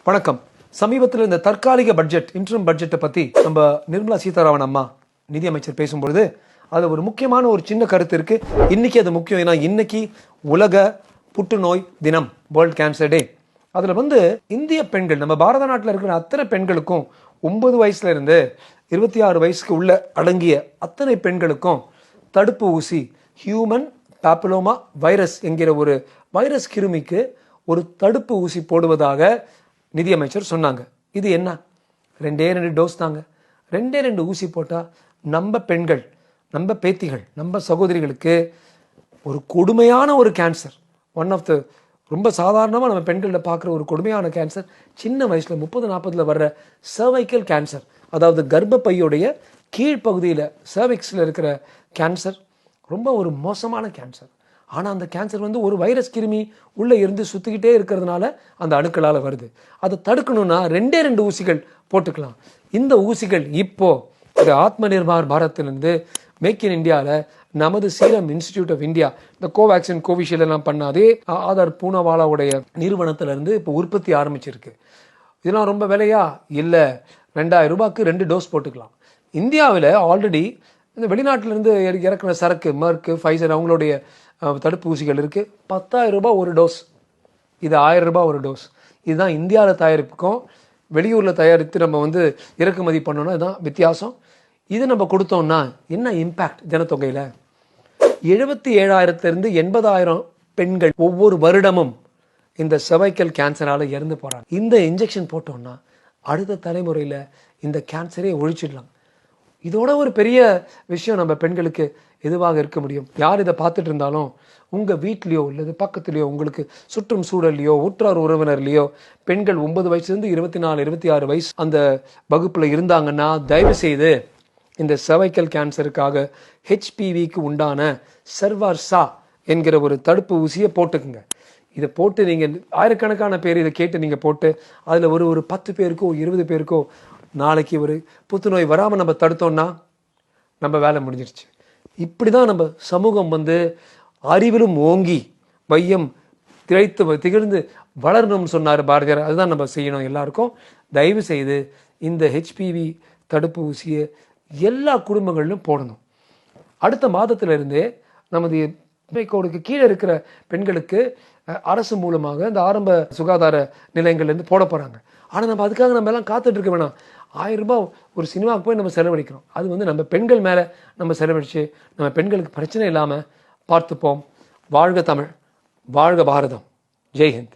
வணக்கம். சமீபத்தில் இந்த தற்காலிக பட்ஜெட் இன்டர்ம் பட்ஜெட்டை பற்றி நம்ம நிர்மலா சீதாராமன் அம்மா நிதியமைச்சர் பேசும்பொழுது அதில் ஒரு முக்கியமான ஒரு சின்ன கருத்து இருக்குது. இன்றைக்கி அது முக்கியம். ஏன்னா இன்னைக்கு உலக புற்றுநோய் தினம், வேர்ல்ட் கேன்சர் டே. அதில் இந்திய பெண்கள், நம்ம பாரத நாட்டில் இருக்கிற அத்தனை பெண்களுக்கும் 9 வயசுல இருந்து 26 வயசுக்கு உள்ள அடங்கிய அத்தனை பெண்களுக்கும் தடுப்பு ஊசி, ஹியூமன் பாப்பிலோமா வைரஸ் என்கிற ஒரு வைரஸ் கிருமிக்கு ஒரு தடுப்பு ஊசி போடுவதாக நிதியமைச்சர் சொன்னாங்க. இது என்ன? 2 டோஸ் தாங்க. 2 ஊசி போட்டால் நம்ம பெண்கள், நம்ம பேத்திகள், நம்ம சகோதரிகளுக்கு ஒரு கொடுமையான ஒரு கேன்சர், ஒன் ஆஃப் த ரொம்ப சாதாரணமாக நம்ம பெண்களில் பார்க்குற ஒரு கொடுமையான கேன்சர், சின்ன வயசில் 30-40 வர்ற சர்வைக்கல் கேன்சர், அதாவது கர்ப்பப்பையுடைய கீழ்ப்பகுதியில் சர்விக்ஸில் இருக்கிற கேன்சர், ரொம்ப ஒரு மோசமான கேன்சர். ஆனால் அந்த கேன்சர் ஒரு வைரஸ் கிருமி உள்ளே இருந்து சுற்றிக்கிட்டே இருக்கிறதுனால அந்த அணுக்களால் வருது. அதை தடுக்கணும்னா 2 ஊசிகள் போட்டுக்கலாம். இந்த ஊசிகள் இப்போது ஆத்ம நிர்பார் பாரத்திலிருந்து மேக் இன் இந்தியாவில் நமது சீரம் இன்ஸ்டிடியூட் ஆஃப் இந்தியா, இந்த கோவேக்சின் கோவிஷீல்டு எல்லாம் பண்ணாதே ஆதார் பூனாவாலாவுடைய நிறுவனத்திலிருந்து இப்போ உற்பத்தி ஆரம்பிச்சிருக்கு. இதெல்லாம் ரொம்ப விலையா? இல்லை, 2000 ரூபாய்க்கு 2 டோஸ் போட்டுக்கலாம். இந்தியாவில் ஆல்ரெடி இந்த வெளிநாட்டிலேருந்து இறக்குற சரக்கு மர்க்கு, ஃபைசர் அவங்களுடைய தடுப்பு ஊசிகள் இருக்குது. 10,000 ரூபாய் ஒரு டோஸ், இது 1000 ரூபாய் ஒரு டோஸ். இதுதான் இந்தியாவில் தயாரிப்புக்கும் வெளியூரில் தயாரித்து நம்ம இறக்குமதி பண்ணோன்னா இதுதான் வித்தியாசம். இது நம்ம கொடுத்தோம்னா என்ன இம்பேக்ட் ஜனத்தொகையில்? 77,000 80,000 பெண்கள் ஒவ்வொரு வருடமும் இந்த செர்வைக்கல் கேன்சரால் இறந்து போகிறாங்க. இந்த இன்ஜெக்ஷன் போட்டோம்னா அடுத்த தலைமுறையில் இந்த கேன்சரே ஒழிச்சிடலாம். இதோட ஒரு பெரிய விஷயம் நம்ம பெண்களுக்கு எதுவாக இருக்க முடியும்? யார் இதை பார்த்துட்டு இருந்தாலும் உங்கள் வீட்லேயோ இல்லை பக்கத்துலேயோ உங்களுக்கு சுற்றும் சூழல்லையோ உற்றார் உறவினர்லையோ பெண்கள் 9 வயசுலேருந்து 24, 26 வயசு அந்த வகுப்பில் இருந்தாங்கன்னா தயவு செய்து இந்த செர்வைக்கல் கேன்சருக்காக ஹெச்பிவிக்கு உண்டான செர்வார்சா என்கிற ஒரு தடுப்பு ஊசியை போட்டுக்குங்க. இதை போட்டு நீங்கள் ஆயிரக்கணக்கான பேர் இதை கேட்டு நீங்கள் போட்டு அதில் ஒரு 10 பேருக்கோ 20 பேருக்கோ நாளைக்கு ஒரு புத்துநோய் வராமல் நம்ம தடுத்தோம்னா நம்ம வேலை முடிஞ்சிருச்சு. இப்படி தான் நம்ம சமூகம் அறிவிலும் ஓங்கி வையம் திகழ்ந்து வளரணும்னு சொன்னார் பாரதியார். அதுதான் நம்ம செய்யணும் எல்லாருக்கும். தயவு செய்து இந்த ஹெச்பிவி தடுப்பு ஊசியை எல்லா குடும்பங்களிலும் போடணும். அடுத்த மாதத்திலிருந்தே நமது கோடுக்கு கீழே இருக்கிற பெண்களுக்கு அரசு மூலமாக இந்த ஆரம்ப சுகாதார நிலையங்கள்லேருந்து போட போகிறாங்க. ஆனால் நம்ம அதுக்காக நம்ம எல்லாம் காத்துட்டு இருக்க வேணாம். 1000 ரூபாய் ஒரு சினிமாவுக்கு போய் நம்ம செலவழிக்கிறோம். அது நம்ம பெண்கள் மேலே நம்ம செலவழித்து நம்ம பெண்களுக்கு பிரச்சனை இல்லாமல் பார்த்துப்போம். வாழ்க தமிழ், வாழ்க பாரதம். ஜெய்ஹிந்த்.